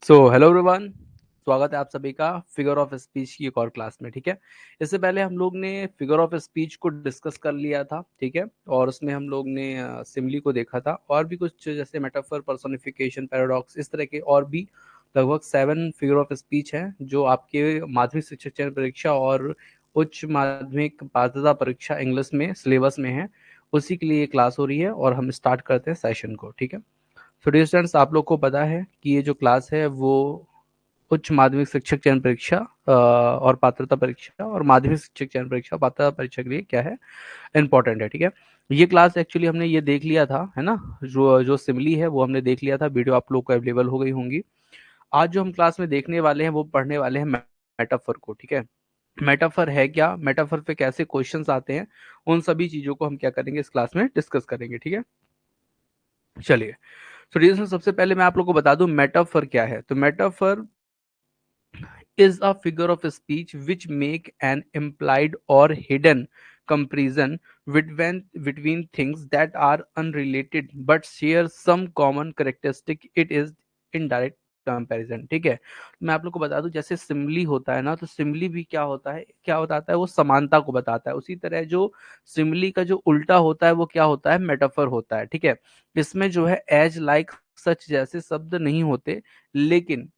Hello everyone. स्वागत है आप सभी का फिगर ऑफ स्पीच की एक और क्लास में। ठीक है, इससे पहले हम लोग ने फिगर ऑफ स्पीच को डिस्कस कर लिया था। ठीक है, और उसमें हम लोग ने सिमली को देखा था और भी कुछ जैसे मेटाफर, पर्सोनिफिकेशन, पैराडॉक्स, इस तरह के और भी लगभग 7 फिगर ऑफ स्पीच हैं जो आपके माध्यमिक शिक्षक चयन परीक्षा और उच्च माध्यमिक पात्रता परीक्षा इंग्लिश में सिलेबस में है। उसी के लिए क्लास हो रही है और हम स्टार्ट करते हैं सेशन को। ठीक है, तो डियर स्टूडेंट्स, आप लोग को पता है कि ये जो क्लास है वो उच्च माध्यमिक शिक्षक चयन परीक्षा और पात्रता परीक्षा और माध्यमिक शिक्षक चयन परीक्षा पात्रता परीक्षा के लिए क्या है, इंपॉर्टेंट है। ठीक है, ये क्लास एक्चुअली हमने ये देख लिया था, है ना। जो जो सिमली है वो हमने देख लिया था, वीडियो आप लोग को अवेलेबल हो गई होंगी। आज जो हम क्लास में देखने वाले हैं वो पढ़ने वाले हैं मेटाफर को। ठीक है, मेटाफर है क्या, मेटाफर पे कैसे क्वेश्चंस आते हैं, उन सभी चीजों को हम क्या करेंगे, इस क्लास में डिस्कस करेंगे। ठीक है, चलिए। तो डियर, सबसे पहले मैं आप लोग को बता दूं मेटाफर क्या है। तो metaphor is a figure of speech which make an implied or hidden comparison between things that are unrelated but share some common characteristic. It is indirect comparison. ठीक है, मैं आप लोग को बता दूं, जैसे सिमली होता है ना, तो सिमली भी क्या होता है, क्या बताता है, वो समानता को बताता है। उसी तरह जो सिमली का जो उल्टा होता है वो क्या होता है, मेटाफर होता है। ठीक है, इसमें जो है एज, लाइक, सच जैसे शब्द नहीं होते, लेकिन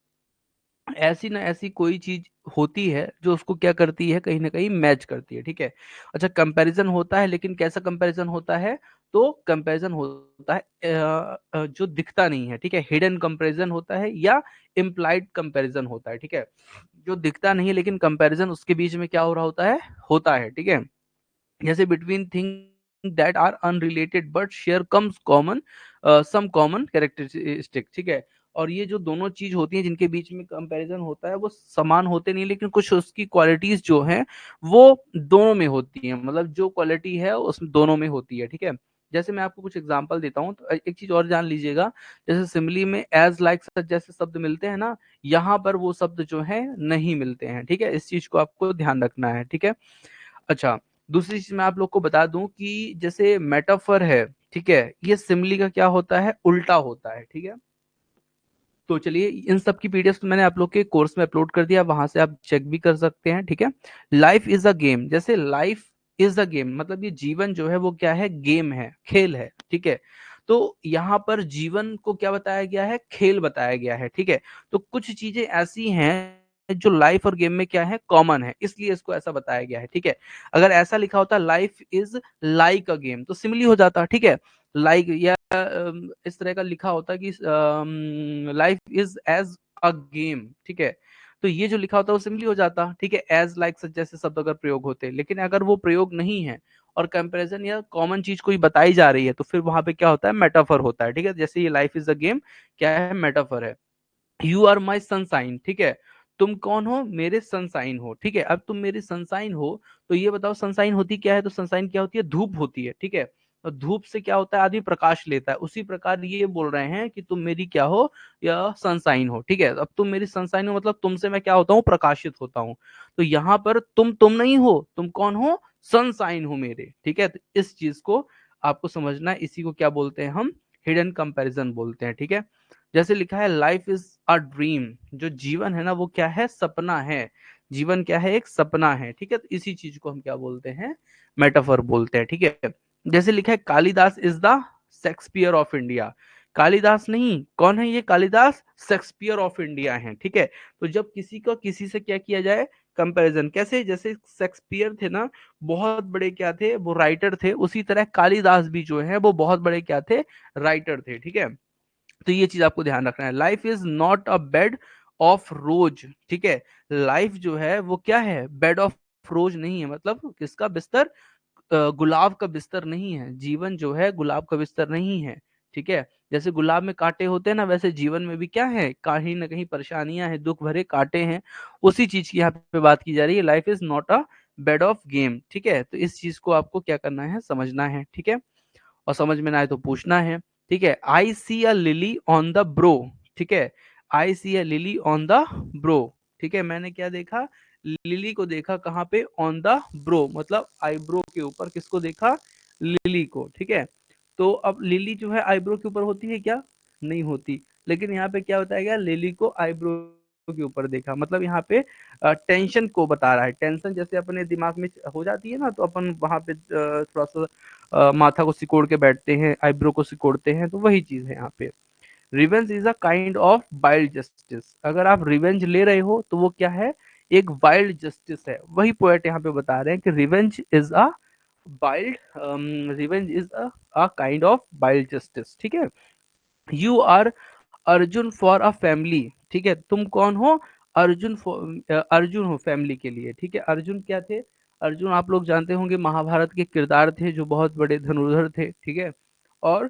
ऐसी ना ऐसी कोई चीज होती है जो उसको क्या करती है, कहीं ना कहीं मैच करती है। ठीक है, अच्छा, कंपैरिजन होता है, लेकिन कैसा कंपैरिजन होता है, तो कंपैरिजन होता है जो दिखता नहीं है। ठीक है, हिडन कंपैरिजन होता है या इम्प्लाइड कंपैरिजन होता है। ठीक है, जो दिखता नहीं है लेकिन कंपैरिजन उसके बीच में क्या हो रहा होता है, होता है। ठीक है, जैसे between thing that are unrelated but share comes common some common characteristic. ठीक है, और ये जो दोनों चीज होती हैं जिनके बीच में कंपैरिजन होता है वो समान होते नहीं, लेकिन कुछ उसकी क्वालिटीज जो हैं वो दोनों में होती हैं, मतलब जो क्वालिटी है उस दोनों में होती है। ठीक है, जैसे मैं आपको कुछ एग्जांपल देता हूँ, तो एक चीज और जान लीजिएगा। जैसे सिमिली में एज, लाइक, सच जैसे शब्द मिलते हैं ना, यहाँ पर वो शब्द जो है नहीं मिलते हैं। ठीक है, इस चीज को आपको ध्यान रखना है। ठीक है, अच्छा, दूसरी चीज मैं आप लोग को बता दूं कि जैसे मेटाफर है, ठीक है, ये सिमिली का क्या होता है, उल्टा होता है। ठीक है, तो चलिए, इन सब की पीडीएफ तो मैंने आप लोग के कोर्स में अपलोड कर दिया, वहां से आप चेक भी कर सकते हैं। ठीक है, लाइफ इज अ गेम, जैसे लाइफ इज अ गेम मतलब ये जीवन जो है वो क्या है, गेम है, खेल है। ठीक है, तो यहाँ पर जीवन को क्या बताया गया है, खेल बताया गया है। ठीक है, तो कुछ चीजें ऐसी हैं जो लाइफ और गेम में क्या है, कॉमन है, इसलिए इसको ऐसा बताया गया है। ठीक है, अगर ऐसा लिखा होता life is like a game तो सिमिली हो जाता। ठीक है, लाइक या इस तरह का लिखा होता कि life is as a game. ठीक है, तो ये जो लिखा होता है वो सिंपली हो जाता। ठीक है, एज, लाइक, सच जैसे शब्द अगर प्रयोग होते, लेकिन अगर वो प्रयोग नहीं है और कंपैरिजन या कॉमन चीज कोई बताई जा रही है तो फिर वहां पे क्या होता है, मेटाफर होता है। ठीक है, जैसे ये लाइफ इज अ गेम क्या है, मेटाफर है। यू आर माई सनसाइन, ठीक है, तुम कौन हो, मेरे सनसाइन हो। ठीक है, अब तुम मेरी सनसाइन हो तो ये बताओ सनसाइन होती क्या है, तो सनसाइन क्या होती है, धूप होती है। ठीक है, और धूप से क्या होता है, आदमी प्रकाश लेता है, उसी प्रकार ये बोल रहे हैं कि तुम मेरी क्या हो, या सनसाइन हो। ठीक है, अब तुम मेरी सनसाइन हो मतलब तुमसे मैं क्या होता हूँ, प्रकाशित होता हूँ। तो यहाँ पर तुम नहीं हो, तुम कौन हो, सनसाइन हो मेरे। ठीक है, तो इस चीज को आपको समझना है, इसी को क्या बोलते हैं हम, हिडन कंपैरिजन बोलते हैं। ठीक है, जैसे लिखा है लाइफ इज अ ड्रीम, जो जीवन है ना वो क्या है, सपना है। जीवन क्या है, एक सपना है। ठीक है, तो इसी चीज को हम क्या बोलते हैं, मेटाफर बोलते हैं। ठीक है, जैसे लिखा है Kalidas is the Shakespeare of India. Kalidas नहीं, कौन है ये, कालिदास शेक्सपियर ऑफ इंडिया है। ठीक है, तो जब किसी का किसी से क्या किया जाए, कंपैरिजन, कैसे, जैसे शेक्सपियर थे ना, बहुत बड़े क्या थे, वो राइटर थे, उसी तरह कालिदास भी जो है वो बहुत बड़े क्या थे, राइटर थे। ठीक है, तो ये चीज आपको ध्यान रखना है, life is not a bed of रोज। ठीक है, लाइफ जो है वो क्या है, बेड ऑफ रोज नहीं है, मतलब किसका बिस्तर, गुलाब का बिस्तर नहीं है। जीवन जो है गुलाब का बिस्तर नहीं है। ठीक है, जैसे गुलाब में कांटे होते हैं ना, वैसे जीवन में भी क्या है, कहीं ना कहीं परेशानियां हैं, दुख भरे कांटे हैं। उसी चीज की यहाँ पे बात की जा रही है, life is not a bed of game. ठीक है, तो इस चीज को आपको क्या करना है, समझना है। ठीक है, और समझ में ना आए तो पूछना है। ठीक है, आई सी अ लिली ऑन द ब्रो। ठीक है, आई सी अ लिली ऑन द ब्रो। ठीक है, मैंने क्या देखा, लिली को देखा कहाँ पे, ऑन द ब्रो मतलब आईब्रो के ऊपर, किसको देखा, लिली को। ठीक है, तो अब लिली जो है आईब्रो के ऊपर होती है क्या, नहीं होती। लेकिन यहाँ पे क्या बताया गया, लिली को आईब्रो के ऊपर देखा, मतलब यहाँ पे टेंशन को बता रहा है। टेंशन जैसे अपने दिमाग में हो जाती है ना, तो अपन वहां पे थोड़ा सा माथा को सिकोड़ के बैठते हैं, आईब्रो को सिकोड़ते हैं, तो वही चीज है यहाँ पे। Revenge is a kind of wild justice. अगर आप रिवेंज ले रहे हो तो वो क्या है, एक वाइल्ड जस्टिस है। वही पोएट यहाँ पे बता रहे हैं कि revenge is a wild, revenge is a kind of wild justice, ठीक है। You are Arjun for a family, ठीक है, तुम कौन हो, अर्जुन अर्जुन हो फैमिली के लिए, ठीक है। अर्जुन क्या थे, अर्जुन आप लोग जानते होंगे महाभारत के किरदार थे, जो बहुत बड़े धनुर्धर थे, ठीक है। और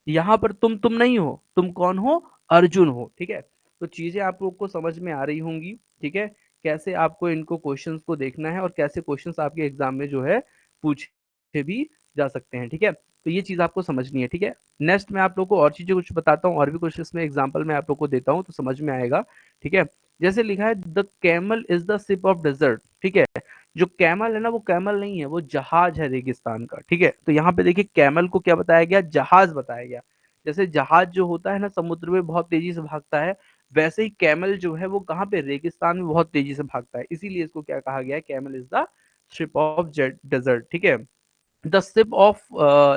यहाँ पर तुम नहीं हो, तुम कौन हो, अर्जुन हो, ठीक है। तो चीजें आप लोग को समझ में आ रही होंगी, ठीक है, कैसे आपको इनको क्वेश्चंस को देखना है और कैसे क्वेश्चंस आपके एग्जाम में जो है पूछे भी जा सकते हैं, ठीक है। तो ये चीज आपको समझनी है, ठीक है। नेक्स्ट मैं आप लोग को और चीजें कुछ बताता हूँ, और भी कुछ इसमें एग्जाम्पल मैं आप लोग को देता हूँ तो समझ में आएगा, ठीक है। जैसे लिखा है the camel is the ship of desert, ठीक है। जो कैमल है ना, वो कैमल नहीं है, वो जहाज है रेगिस्तान का, ठीक है। तो यहाँ पे देखिए कैमल को क्या बताया गया, जहाज बताया गया। जैसे जहाज जो होता है ना समुद्र में बहुत तेजी से भागता है, वैसे ही कैमल जो है वो कहाँ पे, रेगिस्तान में बहुत तेजी से भागता है, इसीलिए इसको क्या कहा गया है, camel is the ship of desert, ठीक है। The ship of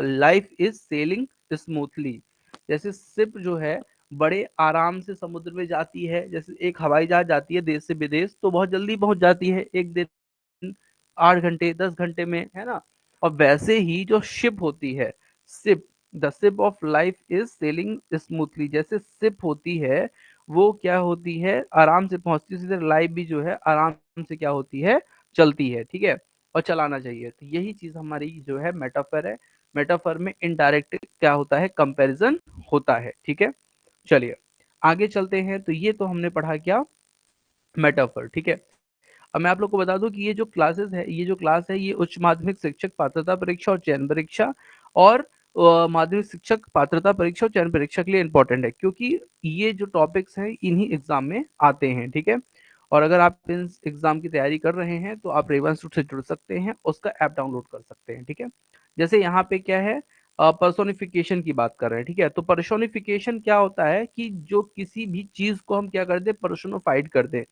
life is sailing smoothly. जैसे शिप जो है बड़े आराम से समुद्र में जाती है, जैसे एक हवाई जहाज जाती है देश से विदेश तो बहुत जल्दी पहुंच जाती है, एक दिन 8 घंटे 10 घंटे में, है ना। और वैसे ही जो शिप होती है, ship, the ship of life is sailing smoothly. जैसे शिप होती है वो क्या होती है, आराम से पहुंचती है, सीधे लाइफ भी जो है आराम से क्या होती है, चलती है, ठीक है। और चलाना चाहिए, तो यही चीज हमारी जो है मेटाफर है। मेटाफर में इनडायरेक्ट क्या होता है, कंपैरिजन होता है, ठीक है। चलिए आगे चलते हैं, तो ये तो हमने पढ़ा क्या, मेटाफर, ठीक है। अब मैं आप लोग को बता दूं कि ये जो क्लासेस है, ये जो क्लास है, ये उच्च माध्यमिक शिक्षक पात्रता परीक्षा और चयन परीक्षा और माध्यमिक शिक्षक पात्रता परीक्षा और चयन परीक्षा के लिए इंपॉर्टेंट है, क्योंकि ये जो टॉपिक्स हैं इन्हीं एग्जाम में आते हैं, ठीक है। और अगर आप इन एग्जाम की तैयारी कर रहे हैं तो आप रेवन सूट से जुड़ सकते हैं, उसका ऐप डाउनलोड कर सकते हैं, ठीक है। जैसे यहाँ पे क्या है, पर्सोनिफिकेशन की बात कर रहे हैं, ठीक है। तो पर्सोनिफिकेशन क्या होता है कि जो किसी भी चीज को हम क्या कर दे, पर्सोनिफाइड कर दे,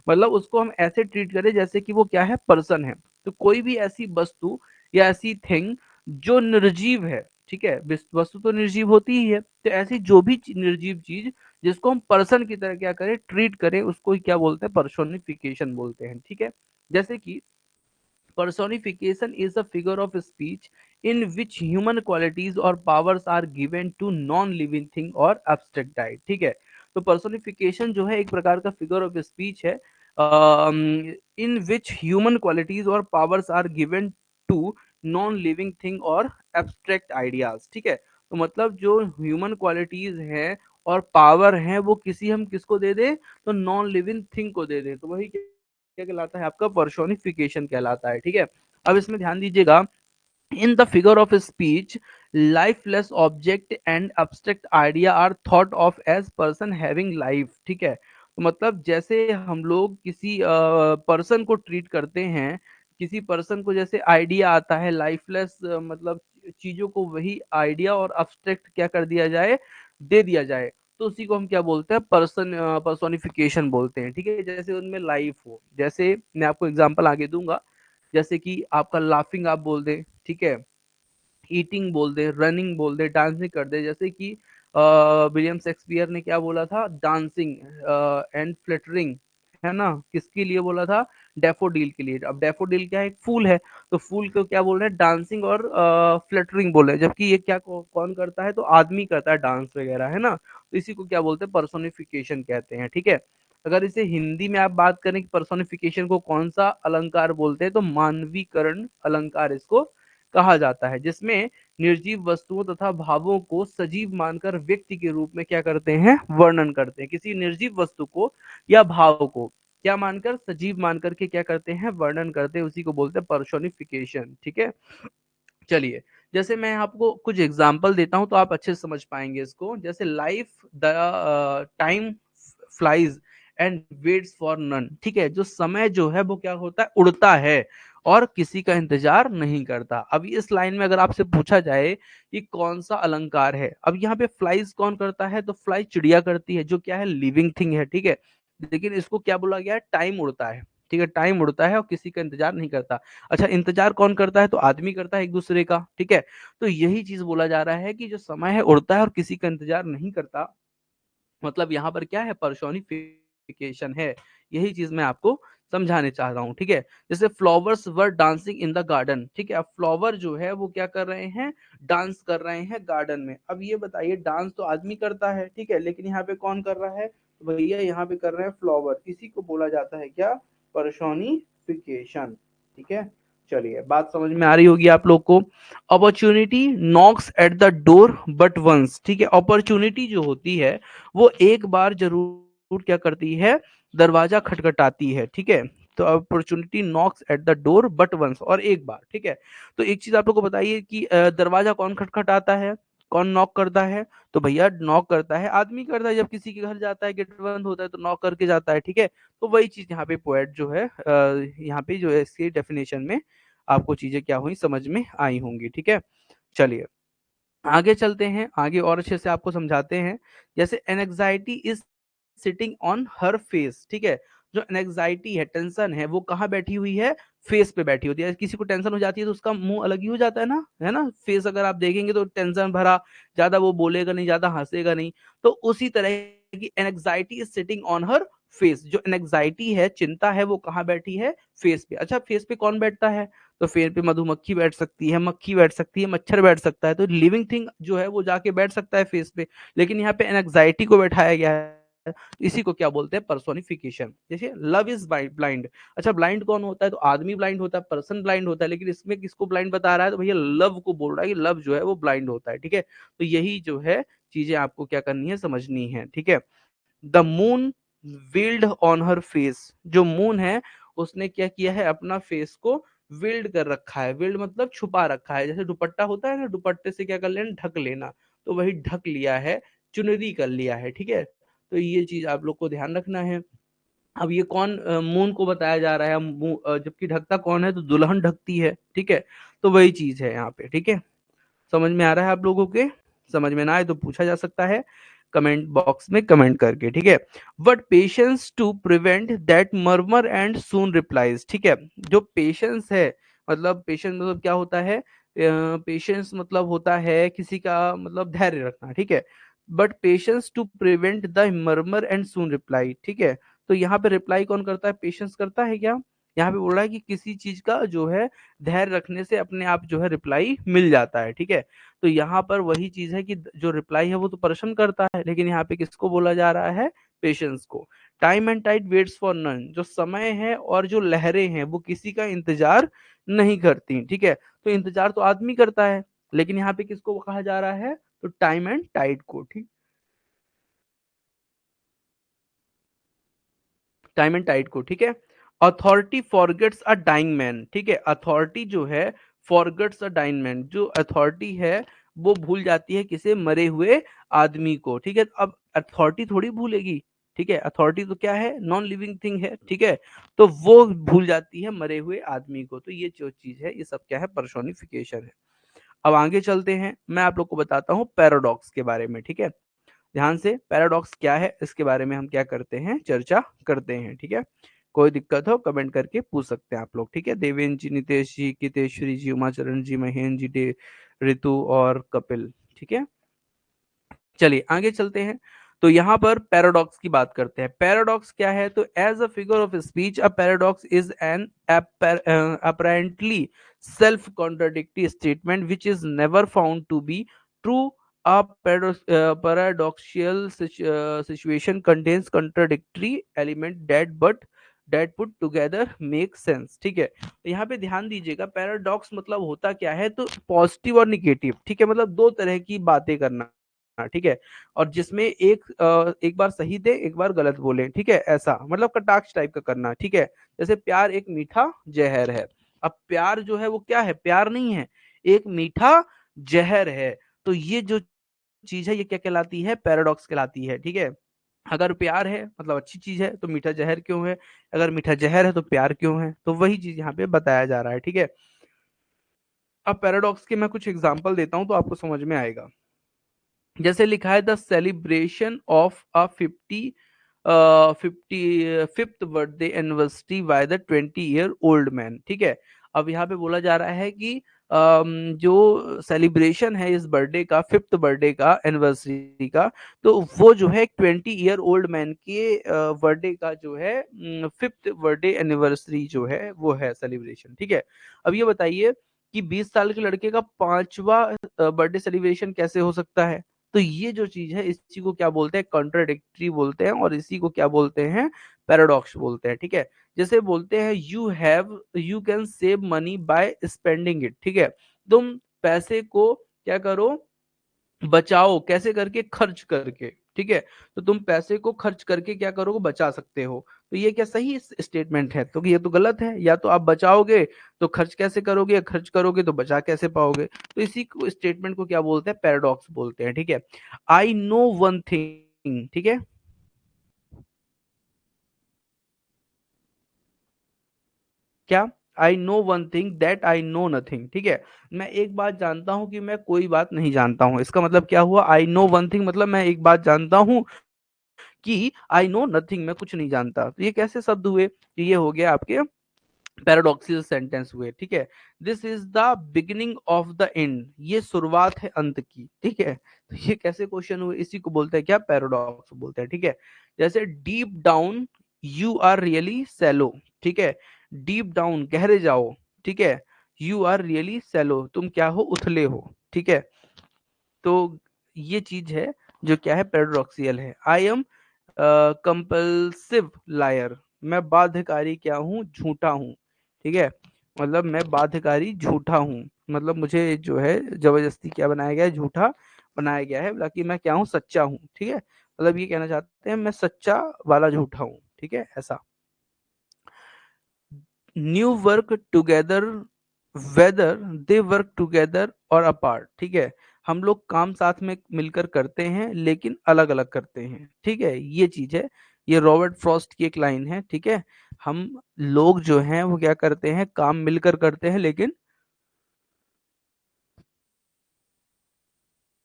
मतलब उसको हम ऐसे ट्रीट करें जैसे कि वो क्या है, पर्सन है। तो कोई भी ऐसी वस्तु या ऐसी थिंग जो निर्जीव है, ठीक है, वस्तु तो निर्जीव होती ही है, तो ऐसी जो भी निर्जीव चीज जिसको हम पर्सन की तरह क्या करें, ट्रीट करें, उसको ही क्या बोलते हैं, पर्सोनिफिकेशन बोलते हैं, ठीक है। जैसे कि personification is a figure of speech in which human qualities or powers are given to non-living thing or abstract died, ठीक है। तो personification जो है एक प्रकार का figure of speech है, in which human qualities or powers are given to non-living thing और abstract ideas, ठीक है। तो मतलब जो ह्यूमन क्वालिटीज हैं और पावर हैं वो किसी हम किसको दे दें, तो नॉन लिविंग थिंग को दे दें, तो वही क्या कहलाता है, आपका पर्सोनिफिकेशन कहलाता है, ठीक है। अब इसमें ध्यान दीजिएगा, in the figure of speech lifeless object and abstract idea are thought of as person having life, ठीक है। तो मतलब जैसे हम लोग किसी पर्सन को ट्रीट करते हैं, किसी पर्सन को जैसे आइडिया आता है लाइफलेस, मतलब चीजों को वही आइडिया और abstract क्या कर दिया जाए, दे दिया जाए, तो उसी को हम क्या बोलते हैं, पर्सोनिफिकेशन बोलते हैं, ठीक है। जैसे उनमें लाइफ हो, जैसे मैं आपको एग्जांपल आगे दूंगा, जैसे कि आपका लाफिंग आप बोल दे, ठीक है, ईटिंग बोल दे, रनिंग बोल दे, डांसिंग कर दे, जैसे कि विलियम शेक्सपियर ने क्या बोला था, डांसिंग एंड फ्लटरिंग, है ना, किसके लिए बोला था, डेफोडिल के लिए। अब डेफोडिल क्या है, एक फूल है, तो फूल को क्या बोल रहे हैं, डांसिंग और फ्लटरिंग बोल रहे हैं, जबकि ये क्या कौन करता है, तो आदमी करता है डांस वगैरह, है ना। तो इसी को क्या बोलते हैं, पर्सोनिफिकेशन कहते हैं, ठीक है। अगर इसे हिंदी में आप बात करें कि पर्सोनिफिकेशन को कौन सा अलंकार बोलते हैं, तो मानवीकरण अलंकार इसको कहा जाता है, जिसमें निर्जीव वस्तुओं तथा भावों को सजीव मानकर व्यक्ति के रूप में क्या करते हैं, वर्णन करते हैं। किसी निर्जीव वस्तु को या भाव को क्या मानकर, सजीव मानकर के क्या करते हैं, वर्णन करते हैं, उसी को बोलते हैं पर्सोनिफिकेशन, ठीक है। चलिए, जैसे मैं आपको कुछ एग्जांपल देता हूं तो आप अच्छे से समझ पाएंगे इसको। जैसे life the time flies and waits for none, ठीक है। जो समय जो है वो क्या होता है, उड़ता है और किसी का इंतजार नहीं करता। अब इस लाइन में अगर आपसे पूछा जाए कि कौन सा अलंकार है, अब यहाँ पे फ्लाइज कौन करता है, तो फ्लाई चिड़िया करती है, जो क्या है, लिविंग थिंग है, ठीक है। लेकिन इसको क्या बोला गया है, टाइम उड़ता है, ठीक है, टाइम उड़ता है और किसी का इंतजार नहीं करता। अच्छा, इंतजार कौन करता है, तो आदमी करता है एक दूसरे का, ठीक है। तो यही चीज बोला जा रहा है कि जो समय है उड़ता है और किसी का इंतजार नहीं करता, मतलब यहाँ पर क्या है, पर्सोनिफिकेशन है। यही चीज मैं आपको समझाने चाह रहा हूँ, ठीक है। जैसे flowers were dancing in the garden, ठीक है। अब फ्लावर जो है वो क्या कर रहे हैं, डांस कर रहे हैं गार्डन में। अब ये बताइए, डांस तो आदमी करता है, ठीक है, लेकिन यहाँ पे कौन कर रहा है, तो भैया यहाँ पे कर रहे हैं फ्लावर। इसी को बोला जाता है क्या, पर्सोनिफिकेशन, ठीक है। चलिए, बात समझ में आ रही होगी आप लोग को। Opportunity knocks at the door but once, ठीक है। अपॉर्चुनिटी जो होती है वो एक बार जरूर क्या करती है, दरवाजा खटखटाती है, ठीक है। तो opportunity knocks at the door but once, और एक बार, ठीक है। तो एक चीज आप लोग को बताइए कि दरवाजा कौन खटखटाता है, कौन नॉक करता है, तो भैया नॉक करता है आदमी करता है। जब किसी के घर जाता है, गेट बंद होता है, तो नॉक करके जाता है, ठीक है। तो वही चीज यहाँ पे पोएट जो है, यहाँ पे जो है इसकी डेफिनेशन में आपको चीजें क्या हुई, समझ में आई होंगी, ठीक है। चलिए आगे चलते हैं, आगे और अच्छे से आपको समझाते हैं। जैसे anxiety is sitting on her face, ठीक है। जो एनजाइटी है, टेंशन है, वो कहाँ बैठी हुई है, फेस पे बैठी होती है। किसी को टेंशन हो जाती है तो उसका मुंह अलग ही हो जाता है ना। फेस अगर आप देखेंगे तो टेंशन भरा, ज्यादा वो बोलेगा नहीं, ज्यादा हंसेगा नहीं। तो उसी तरह की anxiety is sitting on her face, जो एनजाइटी है, चिंता है, वो कहाँ बैठी है, फेस पे। अच्छा, फेस पे कौन बैठता है, तो पेड़ पे मधुमक्खी बैठ सकती है, मक्खी बैठ सकती है, मच्छर बैठ सकता है। तो लिविंग थिंग जो है वो जाके बैठ सकता है फेस पे, लेकिन यहाँ पे एंग्जाइटी को बैठाया गया है। इसी को क्या बोलते हैं, पर्सोनिफिकेशन। जैसे लव इज ब्लाइंड। अच्छा, ब्लाइंड कौन होता है, तो आदमी ब्लाइंड होता है, पर्सन ब्लाइंड होता है, लेकिन इसमें किसको ब्लाइंड बता रहा है, तो भैया लव को बोल रहा है कि लव जो है वो ब्लाइंड होता है, ठीक है। तो यही जो है चीजें आपको क्या करनी है, समझनी है, ठीक है। The moon willed on her face, जो मून है उसने क्या किया है, अपना फेस को विल्ड कर रखा है। विल्ड मतलब छुपा रखा है, जैसे दुपट्टा होता है ना, दुपट्टे से क्या कर लेना, ढक लेना। तो वही ढक लिया है, चुनरी कर लिया है, ठीक है। तो ये चीज आप लोग को ध्यान रखना है। अब ये कौन, मून को बताया जा रहा है, जबकि ढकता कौन है, तो दुल्हन ढकती है, ठीक है। तो वही चीज है यहाँ पे, ठीक है। समझ में आ रहा है आप लोगों के, समझ में ना आए तो पूछा जा सकता है कमेंट बॉक्स में कमेंट करके, ठीक है। But patience to prevent that murmur and soon replies, ठीक है। जो पेशेंस है, मतलब पेशेंस मतलब क्या होता है, पेशेंस मतलब होता है किसी का मतलब धैर्य रखना, ठीक है। But patience to prevent the murmur and soon reply, ठीक है। तो यहाँ पे रिप्लाई कौन करता है, पेशेंस करता है क्या। यहाँ पे बोल रहा है कि किसी चीज का जो है धैर्य रखने से अपने आप जो है रिप्लाई मिल जाता है, ठीक है। तो यहाँ पर वही चीज है कि जो रिप्लाई है वो तो पर्सन करता है, लेकिन यहाँ पे किसको बोला जा रहा है, पेशेंस को। Time and tide waits for none, जो समय है और जो लहरें हैं वो किसी का इंतजार नहीं करती, ठीक है। तो इंतजार तो आदमी करता है, लेकिन यहाँ पे किसको कहा जा रहा है, तो टाइम एंड टाइड को, ठीक। टाइम एंड टाइड को, ठीक है। Authority forgets a dying man, ठीक है। अथॉरिटी जो है फॉरगेट्स अ डाइंग मैन, जो अथॉरिटी है वो भूल जाती है किसे, मरे हुए आदमी को, ठीक है। अब अथॉरिटी थोड़ी भूलेगी, ठीक है। अथॉरिटी तो क्या है, नॉन लिविंग थिंग है, ठीक है। तो वो भूल जाती है मरे हुए आदमी को। तो ये जो चीज है ये सब क्या है, पर्सोनिफिकेशन है। अब आगे चलते हैं, मैं आप लोग को बताता हूँ पैराडॉक्स के बारे में, ठीक है। ध्यान से, पैराडॉक्स क्या है इसके बारे में हम क्या करते हैं, चर्चा करते हैं, ठीक है। कोई दिक्कत हो कमेंट करके पूछ सकते हैं आप लोग, ठीक है। देवेंद्र जी, नितेश जी, कितेश्वरी जी, उमाचरण जी, महेंद्र जी, ऋतु और कपिल, ठीक है। चलिए आगे चलते हैं। तो यहाँ पर पैराडॉक्स की बात करते हैं। पैराडॉक्स क्या है, तो as a figure of speech a paradox is an apparently self contradictory statement which is never found to be true. A paradoxical situation contains contradictory element that put together make sense, ठीक है। तो यहाँ पे ध्यान दीजिएगा, paradox मतलब होता क्या है, तो पॉजिटिव और निगेटिव, ठीक है। मतलब दो तरह की बातें करना, ठीक है। और जिसमें एक बार सही दे, एक बार गलत बोले, ठीक है। ऐसा मतलब कटाक्ष टाइप का करना, ठीक है। जैसे प्यार एक मीठा जहर है। अब प्यार जो है वो क्या है, प्यार नहीं है, एक मीठा जहर है। तो ये जो चीज है ये क्या कहलाती है, पैराडॉक्स कहलाती है, ठीक है। अगर प्यार है मतलब अच्छी चीज है तो मीठा जहर क्यों है, अगर मीठा जहर है तो प्यार क्यों है, तो वही चीज यहाँ पे बताया जा रहा है, ठीक है। अब पैराडॉक्स के मैं कुछ एग्जांपल देता हूं तो आपको समझ में आएगा। जैसे लिखा है the celebration of a 55th birthday anniversary by the 20-year-old man, ठीक है। अब यहाँ पे बोला जा रहा है कि जो सेलिब्रेशन है इस बर्थडे का, 5th बर्थडे का एनिवर्सरी का, तो वो जो है 20-year-old मैन के बर्थडे का जो है 5th बर्थडे एनिवर्सरी जो है वो है सेलिब्रेशन, ठीक है। अब ये बताइए कि 20 साल के लड़के का 5वां बर्थडे सेलिब्रेशन कैसे हो सकता है। तो ये जो चीज है इसी को क्या बोलते हैं, कॉन्ट्राडिक्टरी बोलते हैं, और इसी को क्या बोलते हैं, पैराडॉक्स बोलते हैं, ठीक है। जैसे बोलते हैं you can save money by spending it, ठीक है। तुम पैसे को क्या करो, बचाओ कैसे करके, खर्च करके, ठीक है। तो तुम पैसे को खर्च करके क्या करोगे, बचा सकते हो। तो ये क्या सही स्टेटमेंट है, तो ये तो गलत है। या तो आप बचाओगे तो खर्च कैसे करोगे, या खर्च करोगे तो बचा कैसे पाओगे। तो इसी को स्टेटमेंट को क्या बोलते हैं, पैराडॉक्स बोलते हैं, ठीक है। आई नो वन थिंग, ठीक है। क्या, I know one thing that I know nothing, ठीक है। मैं एक बात जानता हूं कि मैं कोई बात नहीं जानता हूं, इसका मतलब क्या हुआ, आई नो वन थिंग मतलब मैं एक बात जानता हूं कि आई नो नथिंग, मैं कुछ नहीं जानता। तो ये कैसे शब्द हुए, तो ये हो गया आपके पैराडॉक्सिकल सेंटेंस हुए, ठीक है। This is the beginning of the end, ये शुरुआत है अंत की, ठीक है। तो ये कैसे क्वेश्चन हुए, इसी को बोलते हैं क्या, पैराडॉक्स बोलते हैं, ठीक है। जैसे deep down you are really shallow, ठीक है। डीप डाउन गहरे जाओ, ठीक है। यू आर रियली सैलो, तुम क्या हो, उथले हो, ठीक है। तो ये चीज है जो क्या है, पैराडॉक्सियल है। आई एम कंपल्सिव लायर, मैं बाध्यकारी क्या हूँ, झूठा हूँ, ठीक है। मतलब मैं बाध्यकारी झूठा हूँ, मतलब मुझे जो है जबरदस्ती क्या बनाया गया है, झूठा बनाया गया है, बाकी मैं क्या हूँ, सच्चा हूँ, ठीक है। मतलब ये कहना चाहते हैं मैं सच्चा वाला झूठा हूँ, ठीक है, ऐसा। New work together whether they work together और अपार्ट, ठीक है। हम लोग काम साथ में मिलकर करते हैं लेकिन अलग अलग करते हैं, ठीक है, ये चीज है। ये रॉबर्ट फ्रॉस्ट की एक लाइन है, ठीक है। हम लोग जो हैं वो क्या करते हैं, काम मिलकर करते हैं लेकिन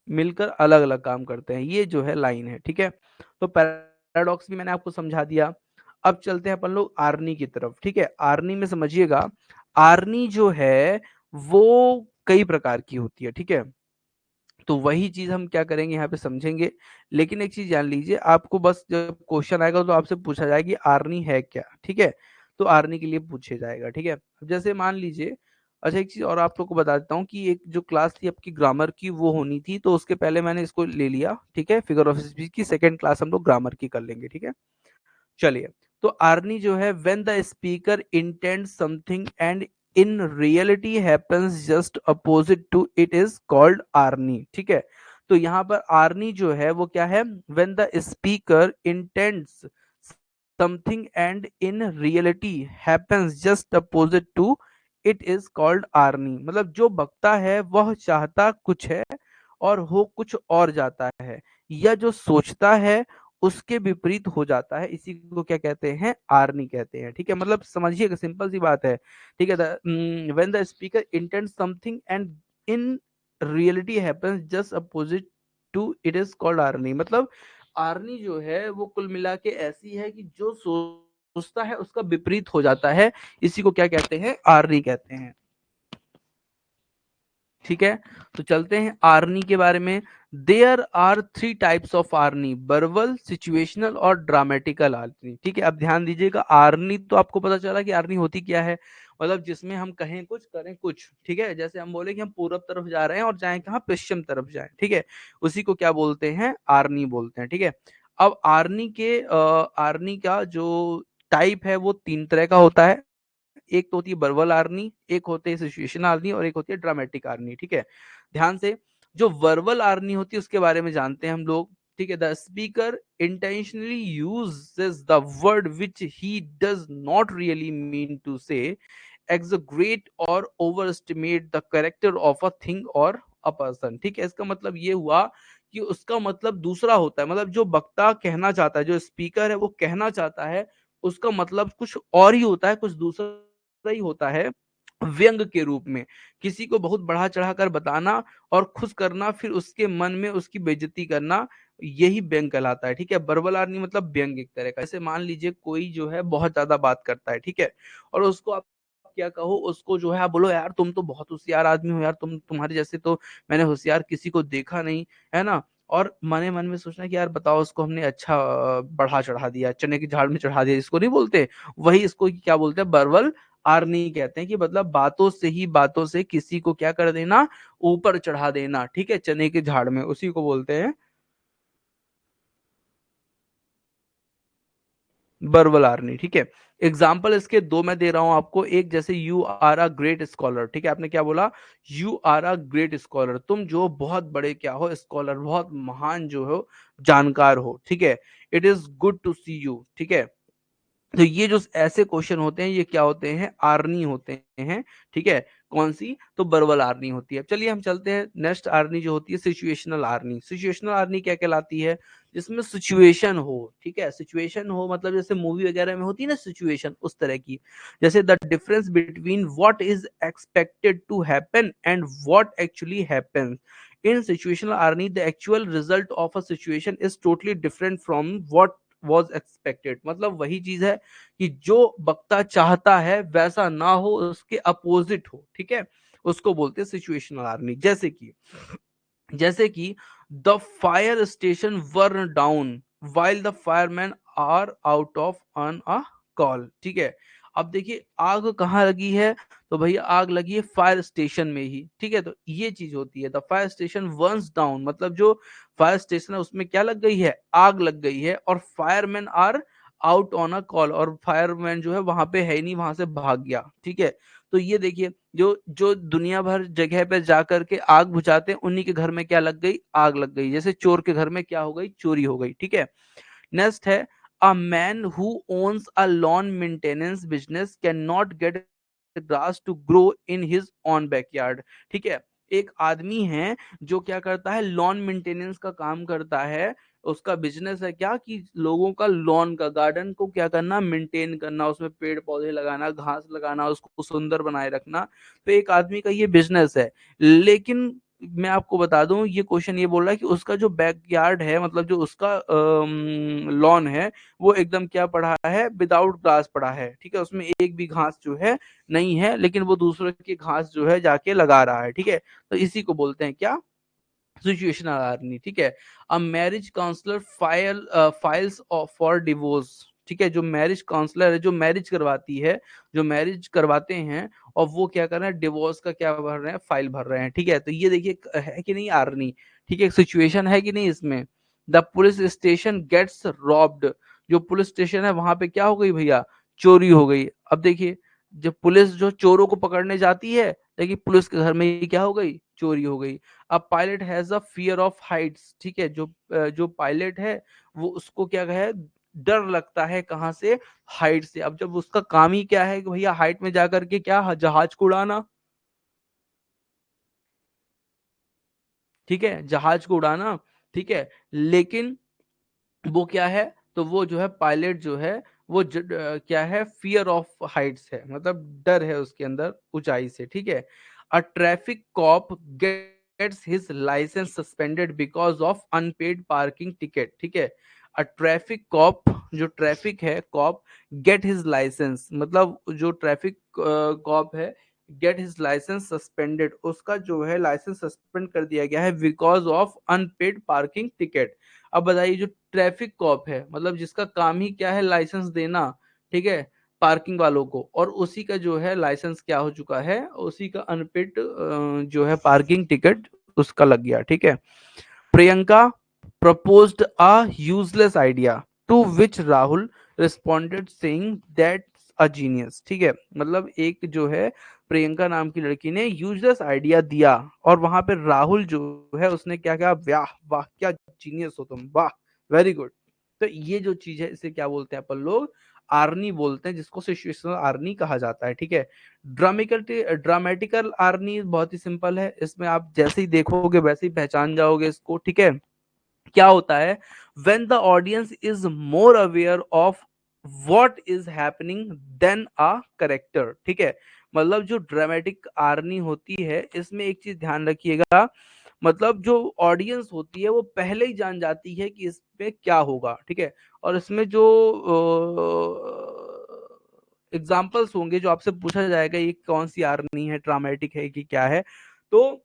मिलकर अलग अलग काम करते हैं, ये जो है लाइन है, ठीक है। तो पैराडॉक्स भी मैंने आपको समझा दिया। अब चलते हैं अपन लोग आर्नी की तरफ, ठीक है। आर्नी में समझिएगा, आर्नी जो है वो कई प्रकार की होती है, ठीक है। तो वही चीज हम क्या करेंगे यहाँ पे समझेंगे। लेकिन एक चीज जान लीजिए, आपको बस जब क्वेश्चन आएगा तो आपसे पूछा जाएगा कि आर्नी है क्या, ठीक है। तो आर्नी के लिए पूछे जाएगा, ठीक है। अब जैसे मान लीजिए, अच्छा एक चीज और आप लोग को बता देता हूँ कि एक जो क्लास थी आपकी ग्रामर की वो होनी थी, तो उसके पहले मैंने इसको ले लिया, ठीक है। फिगर ऑफ स्पीच की सेकंड क्लास हम लोग ग्रामर की कर लेंगे, ठीक है। चलिए, तो आर्नी जो है, when the speaker intend something and in reality happens just opposite to it is called irony, ठीक है। तो यहाँ पर आर्नी जो है वो क्या है, when the speaker intends something and in reality happens just opposite to it is called irony, मतलब जो बकता है वह चाहता कुछ है और हो कुछ और जाता है, या जो सोचता है उसके विपरीत हो जाता है, इसी को क्या कहते हैं, आर्नी कहते हैं, ठीक है। मतलब समझिएगा, सिंपल सी बात है, ठीक है। When the speaker intend something and in reality happens just opposite to it is called irony, मतलब आर्नी जो है वो कुल मिला के ऐसी है कि जो सोचता है उसका विपरीत हो जाता है, इसी को क्या कहते हैं, आर्नी कहते हैं, ठीक है। तो चलते हैं आर्नी के बारे में। There are three types of irony, verbal, situational और ड्रामेटिकल आर्नी, ठीक है। अब ध्यान दीजिएगा, आर्नी तो आपको पता चला कि आर्नी होती क्या है, मतलब जिसमें हम कहें कुछ करें कुछ, ठीक है। जैसे हम बोले कि हम पूरब तरफ जा रहे हैं और जाएं कहाँ, पश्चिम तरफ जाएं, ठीक है। उसी को क्या बोलते हैं, आर्नी बोलते हैं, ठीक है। अब आर्नी का जो टाइप है वो तीन तरह का होता है। एक तो होती है वर्बल आर्नी, एक होती है सिचुएशन आर्नी, और एक होती है ड्रामेटिक आर्नी, ठीक है। ध्यान से, जो वर्बल आर्नी होती है उसके बारे में जानते हैं हम लोग, ठीक है। The speaker intentionally uses the word which he does not really mean to say, exaggerate और overestimate the character of a thing और अ पर्सन, ठीक है। इसका मतलब ये हुआ कि उसका मतलब दूसरा होता है। मतलब जो वक्ता कहना चाहता है, जो स्पीकर है वो कहना चाहता है, उसका मतलब कुछ और ही होता है, कुछ दूसरा ही होता है, व्यंग के रूप में। किसी को बहुत बढ़ा-चढ़ा कर बताना और खुश करना, फिर उसके मन में उसकी बेइज्जती करना, यही व्यंग कहलाता है, ठीक है? बरबलारनी मतलब व्यंग एक तरह का। जैसे मान लीजिए कोई जो है बहुत ज़्यादा बात करता है, ठीक है? और उसको आप क्या कहो, उसको जो है आप बोलो, यार तुम तो बहुत होशियार आदमी हो यार, तुम्हारे जैसे तो मैंने होशियार किसी को देखा नहीं, है ना? और मने मन में सोचना कि यार बताओ, उसको हमने अच्छा बढ़ा चढ़ा दिया, चने की झाड़ में चढ़ा दिया, इसको नहीं बोलते? वही इसको क्या बोलते हैं, बरबल आरनी कहते हैं, कि मतलब बातों से ही बातों से किसी को क्या कर देना, ऊपर चढ़ा देना, ठीक है, चने के झाड़ में, उसी को बोलते हैं बर्बल आर्नी, ठीक है। एग्जाम्पल इसके दो मैं दे रहा हूं आपको। एक, जैसे you are a great scholar, ठीक है, आपने क्या बोला, you are a great scholar, तुम जो बहुत बड़े क्या हो, स्कॉलर, बहुत महान जो हो, जानकार हो, ठीक है। It is good to see you, ठीक है। तो ये जो ऐसे क्वेश्चन होते हैं, ये क्या होते हैं, आर्नी होते हैं, ठीक है। कौन सी, तो बर्बल आर्नी होती है। चलिए हम चलते हैं, नेक्स्ट आर्नी जो होती है सिचुएशनल आर्नी। सिचुएशनल आर्नी क्या कहलाती है, जिसमें सिचुएशन हो, ठीक है। सिचुएशन हो मतलब जैसे मूवी वगैरह में होती है ना सिचुएशन, उस तरह की। जैसे the difference between what is expected to happen and what actually happens. In situational irony the actual result of a situation is totally different from what was expected. मतलब वही चीज है कि जो वक्ता चाहता है वैसा ना हो, उसके अपोजिट हो, ठीक है, उसको बोलते हैं सिचुएशनल आर्मी। जैसे कि the fire station burn down while the fireman are out of on a call, ठीक है। अब देखिए आग कहाँ लगी है, तो भैया आग लगी है फायर स्टेशन में ही, ठीक है। तो ये चीज होती है the fire station Burns down, मतलब जो फायर स्टेशन है उसमें क्या लग गई है, आग लग गई है, और fireman are out on a call, और फायरमैन जो है वहां पे है ही नहीं, वहां से भाग गया, ठीक है। तो ये देखिए, जो जो दुनिया भर जगह पे जाकर के आग बुझाते हैं, उन्हीं के घर में क्या लग गई, आग लग गई। जैसे चोर के घर में क्या हो गई, चोरी हो गई, ठीक है। नेक्स्ट है, a man who owns a lawn maintenance business can not get grass to grow in his own backyard, ठीक है। एक आदमी है जो क्या करता है, लॉन मेंटेनेंस का काम करता है। उसका बिजनेस है क्या, कि लोगों का लॉन का, गार्डन को क्या करना, मेंटेन करना, उसमें पेड़ पौधे लगाना, घास लगाना, उसको सुंदर बनाए रखना। तो एक आदमी का ये बिजनेस है। लेकिन मैं आपको बता दूं, ये क्वेश्चन ये बोल रहा है कि उसका जो बैकयार्ड है, मतलब जो उसका लॉन है, वो एकदम क्या पड़ा है, विदाउट ग्रास पड़ा है, ठीक है। उसमें एक भी घास जो है नहीं है, लेकिन वो दूसरे की घास जो है जाके लगा रहा है, ठीक है। तो इसी को बोलते हैं क्या, सिचुएशनल आर्नी, ठीक है। A marriage counsellor files for divorce, ठीक है। जो मैरिज काउंसलर है, जो मैरिज करवाती है, जो मैरिज करवाते हैं, और वो क्या कर रहे हैं, डिवोर्स का क्या भर रहे हैं, फाइल भर रहे हैं, ठीक है। तो ये देखिए है कि नहीं आर्नी, ठीक है, सिचुएशन है कि नहीं इसमें। The police station gets robbed, जो पुलिस स्टेशन है वहां पे क्या हो गई भैया, चोरी हो गई। अब देखिए, जब पुलिस जो चोरों को पकड़ने जाती है, देखिए पुलिस के घर में ही क्या हो गई, चोरी हो गई। A pilot has a fear of Heights, ठीक है। जो पायलट है, वो उसको क्या है, डर लगता है, कहाँ से, हाइट से। अब जब उसका काम ही क्या है कि भैया हाइट में जाकर के क्या, जहाज को उड़ाना, ठीक है, जहाज को उड़ाना, ठीक है। लेकिन वो क्या है, तो वो जो है पायलट जो है, वो क्या है, फियर ऑफ हाइट्स है, मतलब डर है उसके अंदर ऊंचाई से, ठीक है। A traffic cop gets his licence suspended because of unpaid parking ticket, ठीक है। अ ट्रैफिक कॉप, जो ट्रैफिक है कॉप, गेट हिज लाइसेंस, मतलब जो ट्रैफिक कॉप है, गेट हिज लाइसेंस सस्पेंडेड, उसका जो है लाइसेंस सस्पेंड कर दिया गया है because of unpaid parking ticket. अब बताइए, जो ट्रैफिक कॉप है, मतलब जिसका काम ही क्या है, लाइसेंस देना, ठीक है, पार्किंग वालों को, और उसी का जो है लाइसेंस क्या हो चुका है, उसी का अनपेड जो है पार्किंग टिकट उसका लग गया, ठीक है। Priyanka proposed a useless idea to which Rahul responded saying that's a genius, ठीक है। मतलब एक जो है प्रियंका नाम की लड़की ने यूजलेस आइडिया दिया, और वहां पे राहुल जो है उसने क्या कहा, वाह वाह क्या जीनियस हो तुम, वाह, वेरी गुड। तो ये जो चीज है इसे क्या बोलते हैं अपन लोग, आर्नी बोलते हैं, जिसको सिचुएशनल आर्नी कहा जाता है, ठीक है। ड्रामेटिकल आर्नी बहुत ही सिंपल है, इसमें आप जैसे ही देखोगे वैसे ही पहचान जाओगे इसको, ठीक है। क्या होता है, when the audience is more aware of what is happening then a character. ठीक है, मतलब जो ड्रामेटिक आर्नी होती है इसमें एक चीज ध्यान रखिएगा, मतलब जो ऑडियंस होती है वो पहले ही जान जाती है कि इसमें क्या होगा। ठीक है, और इसमें जो एग्जाम्पल्स होंगे जो आपसे पूछा जाएगा ये कौन सी आर्नी है, ड्रामेटिक है कि क्या है, तो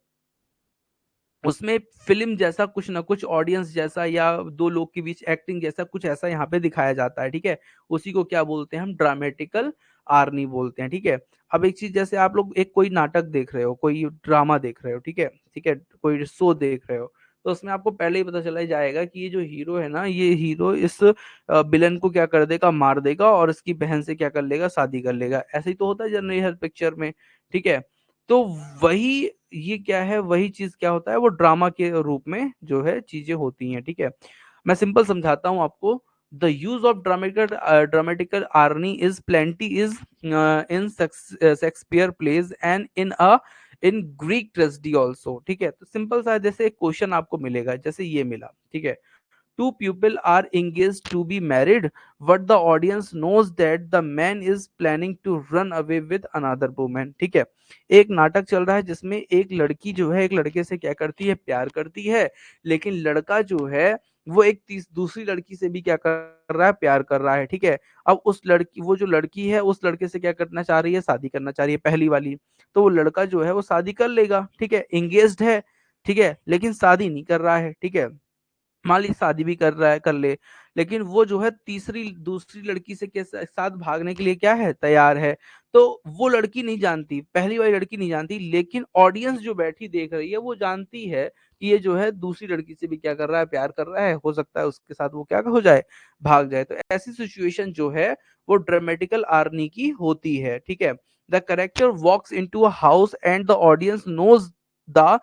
उसमें फिल्म जैसा कुछ ना कुछ, ऑडियंस जैसा या दो लोग के बीच एक्टिंग जैसा कुछ ऐसा यहाँ पे दिखाया जाता है। ठीक है, उसी को क्या बोलते हैं हम, ड्रामेटिकल आर्नी बोलते हैं। ठीक है, अब एक चीज, जैसे आप लोग एक कोई नाटक देख रहे हो, कोई ड्रामा देख रहे हो, ठीक है, ठीक है, कोई शो देख रहे हो, तो उसमें आपको पहले ही पता चला ही जाएगा कि ये जो हीरो है ना, ये हीरो इस विलन को क्या कर देगा, मार देगा, और इसकी बहन से क्या कर लेगा, शादी कर लेगा। ऐसे ही तो होता है जनरली हर पिक्चर में। ठीक है, तो वही, ये क्या है, वही चीज क्या होता है, वो ड्रामा के रूप में जो है चीजें होती हैं। ठीक है, मैं सिंपल समझाता हूं आपको। The use of dramatical Arnie is plenty is in Shakespeare plays and in Greek tragedy also. ठीक है, तो सिंपल सा जैसे एक क्वेश्चन आपको मिलेगा, जैसे ये मिला, ठीक है, two people are engaged to be married, but the audience knows that the man is planning to run away with another woman। ठीक है, एक नाटक चल रहा है जिसमें एक लड़की जो है एक लड़के से क्या करती है, प्यार करती है, लेकिन लड़का जो है वो एक दूसरी लड़की से भी क्या कर रहा है, प्यार कर रहा है। ठीक है, अब उस लड़की, वो जो लड़की है उस लड़के से क्या करना चाह रही है, शादी करना चाह रही है, पहली वाली। तो वो लड़का जो है वो शादी कर लेगा, ठीक है, एंगेज्ड है, ठीक है, लेकिन शादी नहीं कर रहा है। ठीक है, मान ली शादी भी कर रहा है, कर ले, लेकिन वो जो है तीसरी दूसरी लड़की से के साथ भागने के लिए क्या है, तैयार है। तो वो लड़की नहीं जानती, पहली वाली लड़की नहीं जानती, लेकिन ऑडियंस जो बैठी देख रही है वो जानती है कि ये जो है दूसरी लड़की से भी क्या कर रहा है, प्यार कर रहा है, हो सकता है उसके साथ वो क्या हो जाए, भाग जाए। तो ऐसी सिचुएशन जो है वो ड्रामेटिकल आर्नी की होती है। ठीक है, the character walks into a house and the audience knows the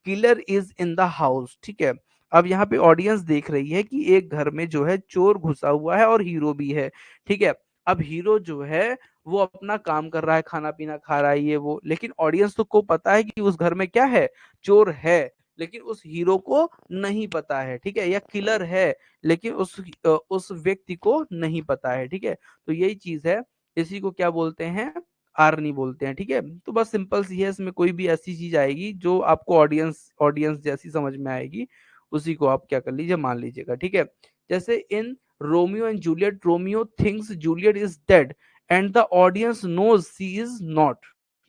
killer is in the house. ठीक है, अब यहाँ पे ऑडियंस देख रही है कि एक घर में जो है चोर घुसा हुआ है और हीरो भी है। ठीक है, अब हीरो जो है वो अपना काम कर रहा है, खाना पीना खा रहा है, ये वो, लेकिन ऑडियंस तो को पता है कि उस घर में क्या है, चोर है, लेकिन उस हीरो को नहीं पता है। ठीक है, या किलर है, लेकिन उस व्यक्ति को नहीं पता है। ठीक है, तो यही चीज है, इसी को क्या बोलते हैं, आर्नी बोलते हैं। ठीक है, तो बस सिंपल सी है, इसमें कोई भी ऐसी चीज आएगी जो आपको ऑडियंस ऑडियंस जैसी समझ में आएगी, उसी को आप क्या कर लीजिए, मान लीजिएगा। ठीक है, जैसे in Romeo and Juliet, Romeo thinks Juliet is dead and the audience knows she is not.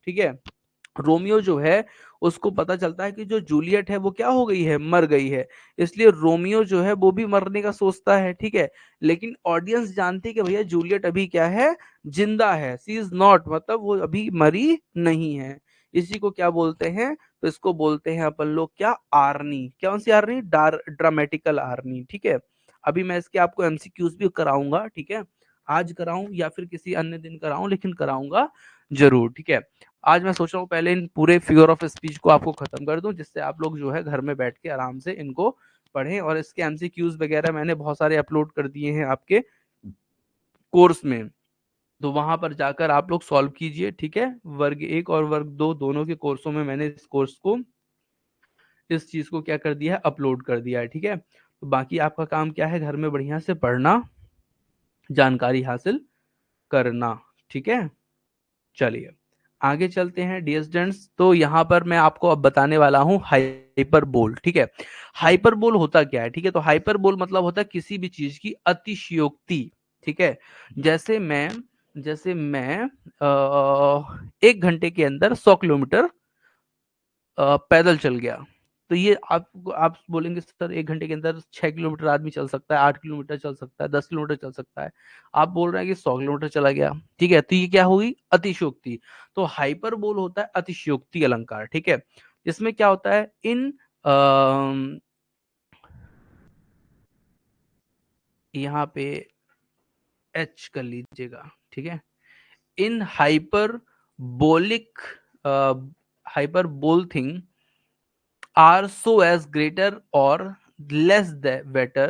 ठीक है, रोमियो जो है उसको पता चलता है कि जो जूलियट है वो क्या हो गई है, मर गई है, इसलिए रोमियो जो है वो भी मरने का सोचता है। ठीक है, लेकिन ऑडियंस जानती है कि भैया जूलियट अभी क्या है, जिंदा है, सी इज नॉट, मतलब वो अभी मरी नहीं है। इसी को क्या बोलते हैं, तो इसको बोलते हैं अपन लोग क्या, आर्नी। कौन सी आर्नी, ड्रामेटिकल आर्नी। ठीक है, अभी मैं इसके आपको एमसीक्यूज भी कराऊंगा। ठीक है, आज कराऊं या फिर किसी अन्य दिन कराऊं, लेकिन कराऊंगा जरूर। ठीक है, आज मैं सोच रहा हूँ पहले इन पूरे फिगर ऑफ स्पीच को आपको खत्म कर दूं, जिससे आप लोग जो है घर में बैठ के आराम से इनको पढ़ें, और इसके एमसीक्यूज वगैरह मैंने बहुत सारे अपलोड कर दिए हैं आपके कोर्स में, तो वहां पर जाकर आप लोग सॉल्व कीजिए। ठीक है, वर्ग एक और वर्ग दो दोनों के कोर्सों में मैंने इस कोर्स को, इस चीज को क्या कर दिया है, अपलोड कर दिया है। ठीक है, तो बाकी आपका काम क्या है, घर में बढ़िया से पढ़ना, जानकारी हासिल करना। ठीक है, चलिए आगे चलते हैं डियर स्टूडेंट्स। तो यहाँ पर मैं आपको अब बताने वाला हूँ हाइपरबोल। ठीक है, हाइपरबोल होता क्या है, ठीक है, तो हाइपरबोल मतलब होता है किसी भी चीज की अतिशयोक्ति। ठीक है, जैसे मैं 1 घंटे के अंदर 100 किलोमीटर पैदल चल गया, तो ये आप बोलेंगे सर 1 घंटे के अंदर 6 किलोमीटर आदमी चल सकता है, 8 किलोमीटर चल सकता है, 10 किलोमीटर चल सकता है, आप बोल रहे हैं कि 100 किलोमीटर चला गया। ठीक है, तो ये क्या होगी, अतिशयोक्ति। तो हाइपरबोल होता है अतिशयोक्ति अलंकार। ठीक है, इसमें क्या होता है, इन यहाँ पे एच कर लीजिएगा। ठीक है, in hyperbolic hyperbole thing are so as greater or less better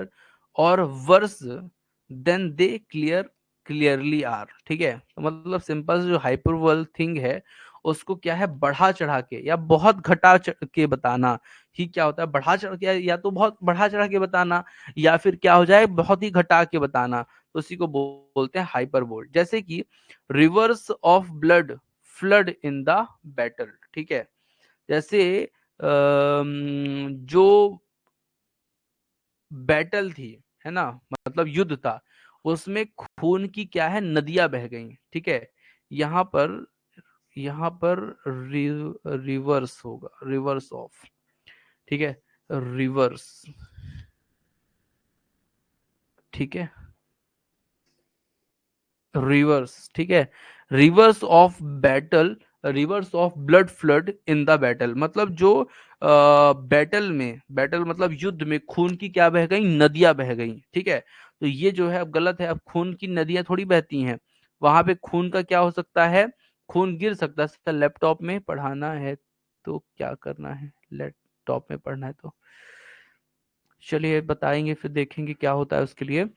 or worse than they clearly are। ठीक है, तो मतलब सिंपल जो हाइपरबोल थिंग है उसको क्या है बढ़ा चढ़ा के या बहुत घटा के बताना ही क्या होता है, बढ़ा चढ़ के, या तो बहुत बढ़ा चढ़ा के बताना या फिर क्या हो जाए बहुत ही घटा के बताना, तो उसी को बोलते हैं हाइपरबोल। जैसे कि reverse of blood flood in the battle, ठीक है। जैसे जो बैटल थी, है ना, मतलब युद्ध था, उसमें खून की क्या है नदियां बह गई, ठीक है। यहाँ पर यहाँ पर रिवर्स होगा, रिवर्स ऑफ, ठीक है, रिवर्स, ठीक है, रिवर्स, ठीक है, reverse of battle, reverse of blood flood in the battle, मतलब जो बैटल में, बैटल मतलब युद्ध में खून की क्या बह गई, नदियां बह गई, ठीक है। तो ये जो है अब गलत है, अब खून की नदियां थोड़ी बहती हैं, वहां पे खून का क्या हो सकता है, खून गिर सकता है। लैपटॉप में पढ़ाना है तो क्या करना है, लैपटॉप में पढ़ना है तो चलिए बताएंगे, फिर देखेंगे क्या होता है उसके लिए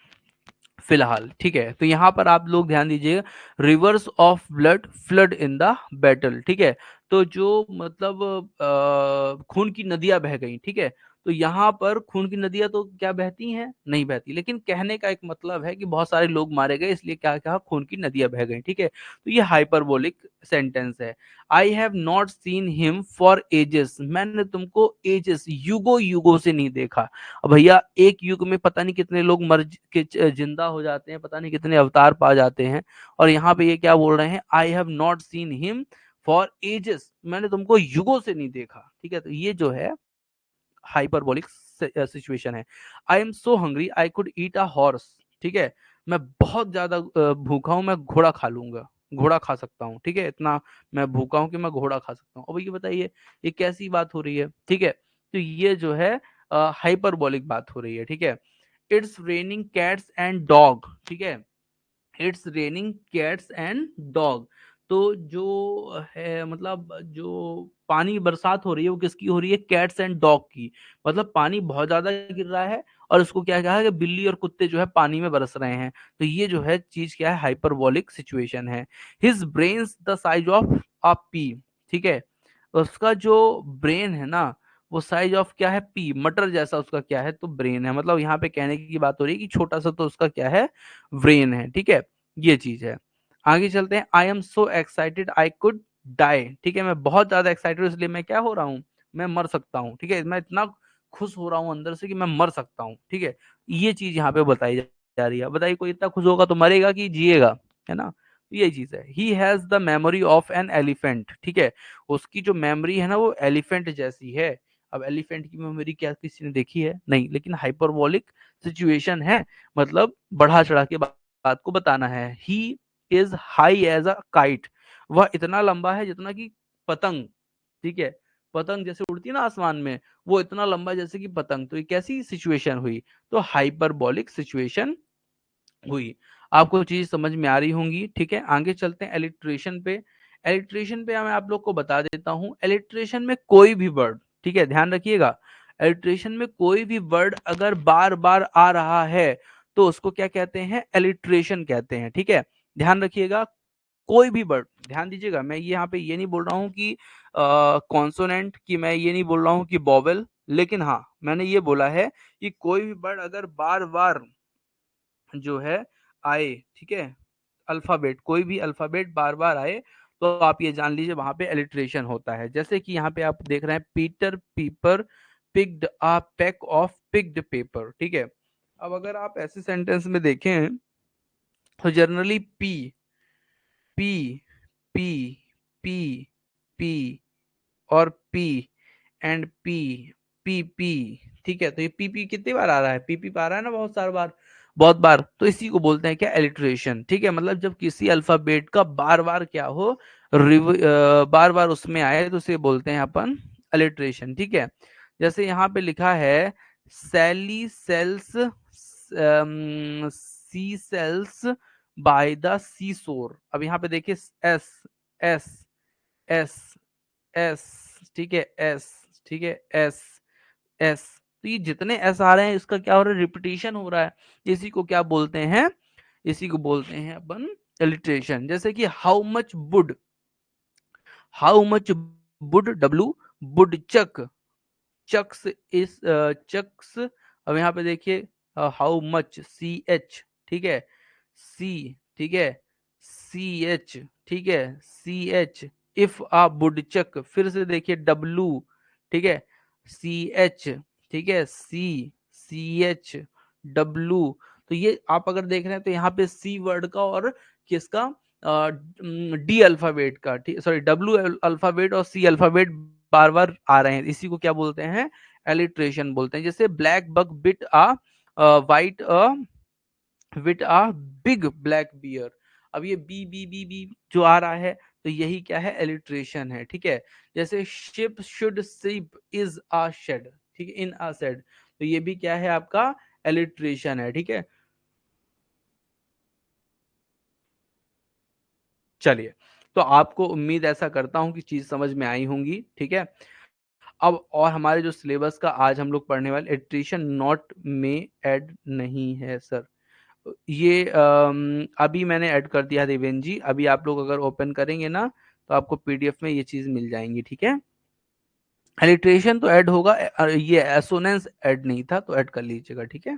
फिलहाल, ठीक है। तो यहां पर आप लोग ध्यान दीजिएगा, reverse of blood flood in the battle, ठीक है। तो जो मतलब खून की नदियां बह गई, ठीक है। तो यहाँ पर खून की नदियां तो क्या बहती हैं, नहीं बहती, लेकिन कहने का एक मतलब है कि बहुत सारे लोग मारे गए, इसलिए क्या कहा, खून की नदियां बह गई, ठीक है। तो ये हाइपरबोलिक सेंटेंस है। I have not seen him for ages, मैंने तुमको एजेस युगो युगो से नहीं देखा। अब भैया एक युग में पता नहीं कितने लोग मर के जिंदा हो जाते हैं, पता नहीं कितने अवतार पा जाते हैं, और यहाँ पे ये क्या बोल रहे हैं, I have not seen him for ages, मैंने तुमको युगों से नहीं देखा, ठीक है। तो ये जो है हाइपरबोलिक सिचुएशन है। आई am so hungry I could eat a horse, ठीक है, मैं बहुत ज्यादा भूखा हूं, मैं घोड़ा खा लूंगा, घोड़ा खा सकता हूँ, ठीक है, इतना मैं भूखा हूं कि मैं घोड़ा खा सकता हूँ। अब ये बताइए ये कैसी बात हो रही है, ठीक है। तो ये जो है हाइपरबोलिक बात हो रही है, ठीक है। It's raining cats and dog, ठीक है, it's raining cats and dog. तो जो है मतलब जो पानी बरसात हो रही है वो किसकी हो रही है, कैट्स एंड डॉग की, मतलब पानी बहुत ज्यादा गिर रहा है और उसको क्या कहा है कि बिल्ली और कुत्ते जो है पानी में बरस रहे हैं। तो ये जो है चीज क्या है, हाइपरबोलिक सिचुएशन है। His brains the size of a P, ठीक है, उसका जो ब्रेन है ना, वो साइज ऑफ क्या है, पी, मटर जैसा उसका क्या है, तो ब्रेन है, मतलब यहाँ पे कहने की बात हो रही है कि छोटा सा तो उसका क्या है, ब्रेन है, ठीक है। ये चीज है। आगे चलते हैं, I am so excited I could die, ठीक है, मैं बहुत ज्यादा एक्साइटेड हूँ इसलिए मैं क्या हो रहा हूँ, मैं मर सकता हूँ, ठीक है, मैं इतना खुश हो रहा हूँ अंदर से कि मैं मर सकता हूँ, ठीक है। ये चीज यहाँ पे बताई जा रही है। बताइए कोई इतना खुश होगा तो मरेगा कि जिएगा, है ना। ये चीज है। He has the memory of an elephant, ठीक है, उसकी जो मेमोरी है ना वो एलिफेंट जैसी है। अब एलिफेंट की मेमोरी क्या किसी ने देखी है, नहीं, लेकिन हाइपरबोलिक सिचुएशन है, मतलब बढ़ा चढ़ा के बात को बताना है। He is high as a kite, वह इतना लंबा है जितना कि पतंग, ठीक है, पतंग जैसे उड़ती है ना आसमान में, वो इतना लंबा जैसे कि पतंग। तो ये कैसी सिचुएशन हुई, तो हाइपरबोलिक सिचुएशन हुई। आपको चीज समझ में आ रही होंगी, ठीक है। आगे चलते हैं एलिट्रेशन पे। एलिट्रेशन पे मैं आप लोग को बता देता हूं, एलिट्रेशन में कोई भी वर्ड, ठीक है, ध्यान रखिएगा, एलिट्रेशन में कोई भी वर्ड अगर बार बार आ रहा है तो उसको क्या कहते हैं, एलिट्रेशन कहते हैं, ठीक है। ध्यान रखिएगा, कोई भी वर्ड, ध्यान दीजिएगा, मैं यहाँ पे ये नहीं बोल रहा हूँ कि कॉन्सोनेंट की, मैं ये नहीं बोल रहा हूँ कि बॉवेल, लेकिन हाँ मैंने ये बोला है कि कोई भी वर्ड अगर बार बार जो है आए, ठीक है, अल्फाबेट, कोई भी अल्फाबेट बार बार आए तो आप ये जान लीजिए वहां पे एलिट्रेशन होता है। जैसे कि यहाँ पे आप देख रहे हैं, पीटर पीपर picked a pack of picked paper, ठीक है। अब अगर आप ऐसे सेंटेंस में देखें तो generally P P P P P और P and P P P, ठीक है। तो ये पी पी कितनी बार आ रहा है, पी पी आ रहा है ना बहुत सारी बार, बहुत बार, तो इसी को बोलते हैं क्या, एलिट्रेशन, ठीक है। मतलब जब किसी अल्फाबेट का बार बार क्या हो, बार बार उसमें आए तो उसे बोलते हैं अपन एलिट्रेशन, ठीक है। जैसे यहाँ पे लिखा है Sally sells seashells by the seashore. अब यहाँ पे देखिए एस एस एस एस, ठीक है, एस, ठीक है, एस एस, तो ये जितने एस आ रहे हैं इसका क्या हो रहा है, रिपीटिशन हो रहा है। इसी को क्या बोलते हैं, इसी को बोलते हैं अपन एलिट्रेशन। जैसे कि how much wood, how much wood W, wood chuck, chucks is chucks. अब यहाँ पे देखिए हाउ मच, सी एच, ठीक है, सी, ठीक है, सी एच, ठीक है, सी एच, इफ आ वुडचक, फिर से देखिए डब्लू, ठीक है, सी एच, ठीक है, सी, सी एच, डब्लू। तो ये आप अगर देख रहे हैं तो यहाँ पे सी वर्ड का और किसका, डी अल्फाबेट का, ठीक, सॉरी, डब्ल्यू अल्फाबेट और सी अल्फाबेट बार बार आ रहे हैं, इसी को क्या बोलते हैं, एलिट्रेशन बोलते हैं। जैसे ब्लैक बग बिट आ वाइट विट आ बिग ब्लैक बियर। अब ये बी बी बी बी जो आ रहा है, तो यही क्या है, एलिट्रेशन है, ठीक है। जैसे ship should sip is a shed, ठीक है, इन आ शेड, तो ये भी क्या है आपका, एलिट्रेशन है, ठीक है। चलिए, तो आपको उम्मीद ऐसा करता हूं कि चीज समझ में आई होंगी, ठीक है। अब और हमारे जो सिलेबस का आज हम लोग पढ़ने वाले, एट्रिशन नॉट में ऐड नहीं है सर। ये अभी मैंने ऐड कर दिया देवेन जी, अभी आप लोग अगर ओपन करेंगे ना तो आपको पीडीएफ में ये चीज मिल जाएंगी, ठीक है। एलिट्रेशन तो ऐड होगा, ये एसोनेंस ऐड नहीं था, तो ऐड कर लीजिएगा, ठीक है।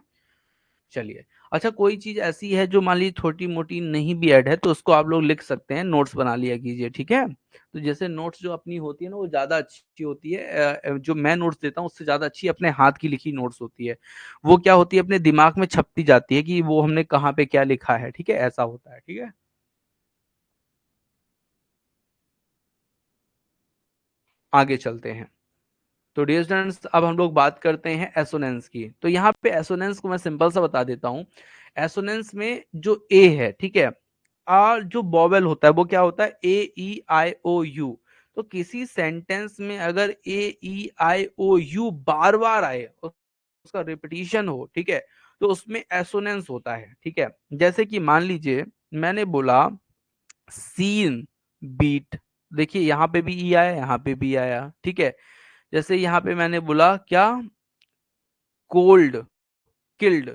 चलिए, अच्छा, कोई चीज ऐसी है जो मान लीजिए छोटी मोटी नहीं भी ऐड है, तो उसको आप लोग लिख सकते हैं, नोट्स बना लिया कीजिए, ठीक है। तो जैसे नोट्स जो अपनी होती है ना, वो ज्यादा अच्छी होती है, जो मैं नोट्स देता हूँ उससे ज्यादा अच्छी अपने हाथ की लिखी नोट्स होती है। वो क्या होती है, अपने दिमाग में छपती जाती है कि वो हमने कहाँ पे क्या लिखा है, ठीक है, ऐसा होता है, ठीक है। आगे चलते हैं। तो डियर स्टूडेंट्स, अब हम लोग बात करते हैं एसोनेंस की। तो यहाँ पे एसोनेंस को मैं सिंपल सा बता देता हूँ। एसोनेंस में जो ए है, ठीक है, आ जो बॉवेल होता है वो क्या होता है, ए ई आई ओ यू। तो किसी सेंटेंस में अगर ए ई आई ओ यू बार बार आए और उसका रिपीटिशन हो, ठीक है, तो उसमें एसोनेंस होता है, ठीक है। जैसे कि मान लीजिए मैंने बोला सीन बीट, देखिए यहाँ पे भी ई आया, यहाँ पे भी आया, ठीक है। जैसे यहाँ पे मैंने बोला क्या, कोल्ड, किल्ड।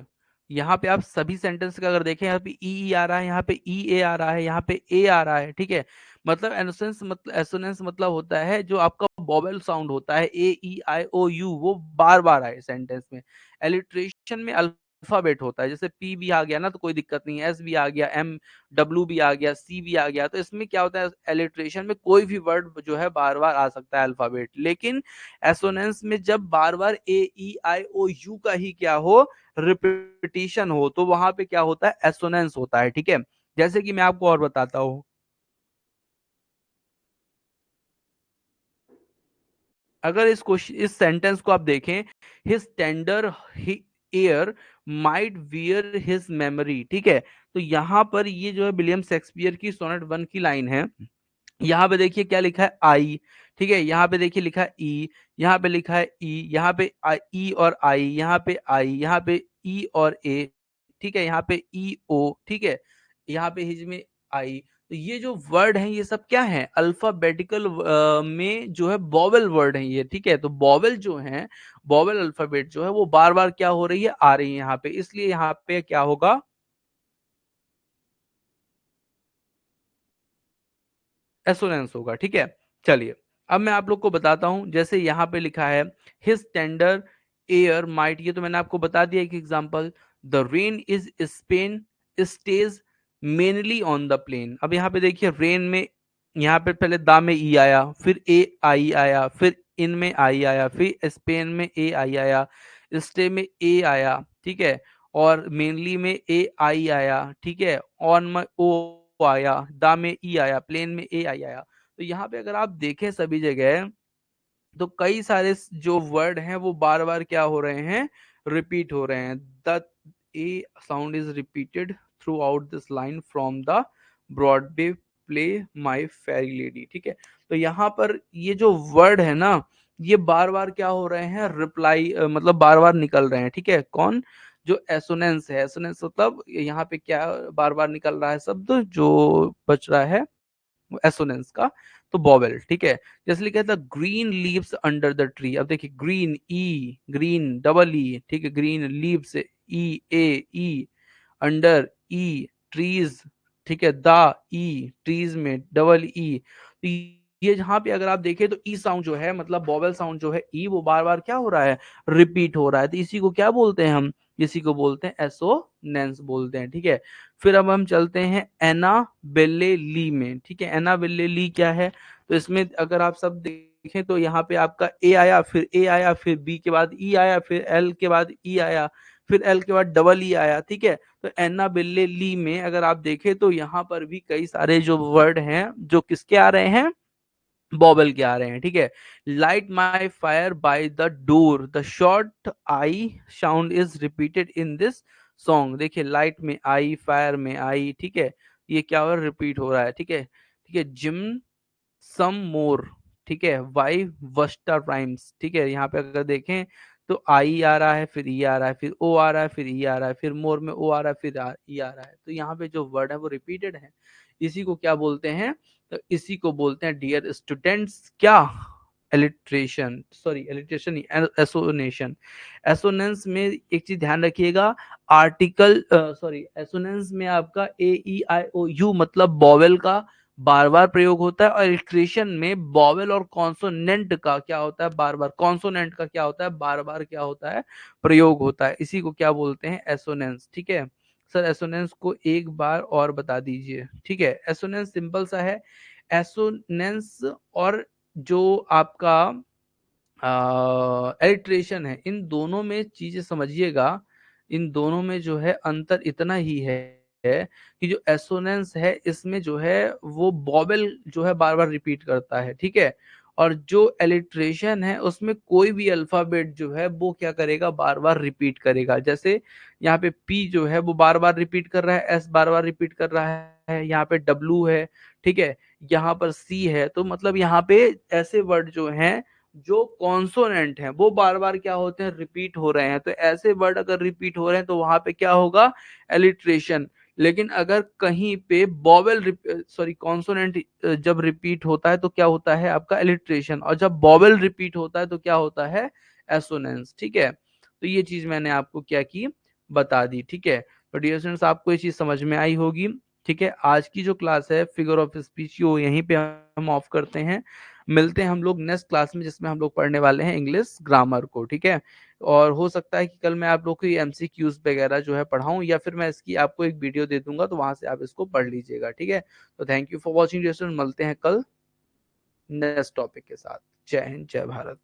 यहाँ पे आप सभी सेंटेंस का अगर देखें, यहाँ पे ई आ रहा है, यहाँ पे ई ए आ रहा है, यहाँ पे ए आ रहा है, ठीक है। मतलब एसोनेंस मतलब होता है जो आपका वोवेल साउंड होता है, ए ई आई ओ यू, वो बार बार आए सेंटेंस में। एलिट्रेशन में अल्फाबेट होता है, जैसे पी भी आ गया ना तो कोई दिक्कत नहीं है, एस भी आ गया, एम डब्ल्यू भी आ गया, सी भी आ गया, तो इसमें क्या होता है, एलिट्रेशन में कोई भी वर्ड जो है बार बार आ सकता है अल्फाबेट। लेकिन एसोनेंस में जब बार बार ए ई आई ओ यू का ही क्या हो, रिपीटिशन हो, तो वहां पे क्या होता है, एसोनेंस होता है, ठीक है। जैसे कि मैं आपको और बताता हूं, अगर इस सेंटेंस को आप देखें, his tender air might wear his memory, ठीक है। तो यहाँ पर ये जो है विलियम शेक्सपियर की सोनेट 1 की लाइन है। यहाँ पे देखिए क्या लिखा है, आई, ठीक है, यहाँ पे देखिए लिखा है ई, यहाँ पे लिखा है ई, यहाँ पे ई और आई, यहाँ पे आई, यहाँ पे ई और ए, ठीक है, यहाँ पे ई ओ, ठीक है, यहाँ पे हिज में आई। तो ये जो वर्ड है ये सब क्या है, अल्फाबेटिकल में जो है बॉवेल वर्ड है ये, ठीक है। तो बॉवेल जो है, बॉवेल अल्फाबेट जो है वो बार बार क्या हो रही है, आ रही है यहाँ पे, इसलिए यहाँ पे क्या होगा, एसोनेंस होगा, ठीक है। चलिए, अब मैं आप लोग को बताता हूं, जैसे यहाँ पे लिखा है हिज टेंडर एयर माइट, ये तो मैंने आपको बता दिया एक example. The rain is Spain stays mainly on the plain. अब यहाँ पे देखिए रेन में, यहाँ पे पहले दा में ई आया, फिर ए आई आया, फिर इन में आई आया, फिर स्पेन में ए आई आया, स्टे में ए आया, ठीक है, और मेनली में ए आई आया, ठीक है, ऑन में ओ आया, दा में ई आया, प्लेन में ए आई आया। तो यहाँ पे अगर आप देखें सभी जगह, तो कई सारे जो वर्ड हैं वो बार बार क्या हो रहे हैं, रिपीट हो रहे हैं। The A sound is repeated throughout this line from the Broadway play My Fair Lady, ठीक है। तो यहाँ पर ये जो वर्ड है ना, ये बार बार क्या हो रहे हैं, रिप्लाई मतलब बार बार निकल रहे हैं, ठीक है। कौन, जो एसोनेंस है, एसोनेंस मतलब यहाँ पे क्या बार बार निकल रहा है शब्द जो बच रहा है, एसोनेंस का, तो बॉवेल, ठीक है। जैसे लिखा था green leaves under the tree, अब देखिए ग्रीन ई, ग्रीन डबल ई, ठीक है, ग्रीन लीव्स ई ए ई, अंडर ई, ट्रीज, ठीक है, द ई, ट्रीज में डबल ई। ये जहाँ पे अगर आप देखें तो ई साउंड जो है, मतलब वॉवेल साउंड जो है ई, वो बार बार क्या हो रहा है, रिपीट हो रहा है। तो इसी को क्या बोलते हैं हम, इसी को बोलते हैं एसोनेंस बोलते हैं, ठीक है। फिर अब हम चलते हैं एना बेले ली में, ठीक है। एना बेले ली क्या है, तो इसमें अगर आप सब देखें तो यहाँ पे आपका ए आया, फिर ए आया, फिर बी के बाद ई आया, फिर एल के बाद ई आया, फिर एल के बाद डबल ई आया, ठीक है। तो एना बिल्ले ली में अगर आप देखें तो यहाँ पर भी कई सारे जो वर्ड हैं जो किसके आ रहे हैं, बॉबल के आ रहे हैं, ठीक है। Light my fire by the door, the short I sound is repeated in this song. देखिए लाइट में आई, फायर में आई, ठीक है, ये क्या हो रहा है, रिपीट हो रहा है, ठीक है, ठीक है। जिम सम मोर, ठीक है, वाई वस्टा राइम्स, ठीक है। यहाँ पे अगर देखें तो आई आ रहा है, फिर ई आ रहा है, फिर ओ आ रहा है, फिर ई आ रहा है, फिर मोर में ओ आ रहा है, फिर ई आ रहा है। तो यहाँ पे जो वर्ड है वो रिपीटेड है। इसी को क्या बोलते हैं, तो इसी को बोलते हैं डियर स्टूडेंट्स क्या, एलिट्रेशन, सॉरी एलिट्रेशन, एसोनेशन। एसोनेंस में एक चीज ध्यान रखिएगा, आर्टिकल सॉरी एसोनेंस में आपका ए ई आई ओ यू मतलब बॉवेल का बार बार प्रयोग होता है, और इलिट्रेशन में बॉवेल और कॉन्सोनेंट का क्या होता है, बार बार, कॉन्सोनेंट का क्या होता है, बार बार क्या होता है, प्रयोग होता है। इसी को क्या बोलते हैं, एसोनेंस, ठीक है। सर एसोनेंस को एक बार और बता दीजिए, ठीक है। एसोनेंस सिंपल सा है, एसोनेंस और जो आपका एलिट्रेशन है, इन दोनों में चीजें समझिएगा, इन दोनों में जो है अंतर इतना ही है कि जो एसोनेंस है इसमें जो है वो बॉबल जो है बार बार रिपीट करता है, ठीक है। और जो एलिट्रेशन है उसमें कोई भी अल्फाबेट जो है वो क्या करेगा, बार बार रिपीट करेगा। जैसे यहाँ पे पी जो है वो बार बार रिपीट कर रहा है, एस बार बार रिपीट कर रहा है, यहाँ पे डब्लू है, ठीक है, यहाँ पर सी है। तो मतलब यहाँ पे ऐसे वर्ड जो हैं जो कॉन्सोनेंट हैं वो बार बार क्या होते हैं, रिपीट हो रहे हैं। तो ऐसे वर्ड अगर रिपीट हो रहे हैं तो वहां पे क्या होगा, एलिट्रेशन। लेकिन अगर कहीं पे बॉवेल सॉरी कॉन्सोनेंट जब रिपीट होता है तो क्या होता है आपका, एलिट्रेशन। और जब बॉवेल रिपीट होता है तो क्या होता है, एसोनेंस, ठीक है। तो ये चीज मैंने आपको क्या की, बता दी, ठीक है। तो डियर स्टूडेंट्स आपको ये चीज समझ में आई होगी, ठीक है। आज की जो क्लास है फिगर ऑफ स्पीच वो यहीं पे हम ऑफ करते हैं। मिलते हैं हम लोग नेक्स्ट क्लास में जिसमें हम लोग पढ़ने वाले हैं इंग्लिश ग्रामर को, ठीक है। और हो सकता है कि कल मैं आप लोग को एमसीक्यूज वगैरह जो है पढ़ाऊं, या फिर मैं इसकी आपको एक वीडियो दे दूंगा तो वहां से आप इसको पढ़ लीजिएगा, ठीक है। तो थैंक यू फॉर वॉचिंग, मिलते हैं कल नेक्स्ट टॉपिक के साथ। जय हिंद, जय भारत।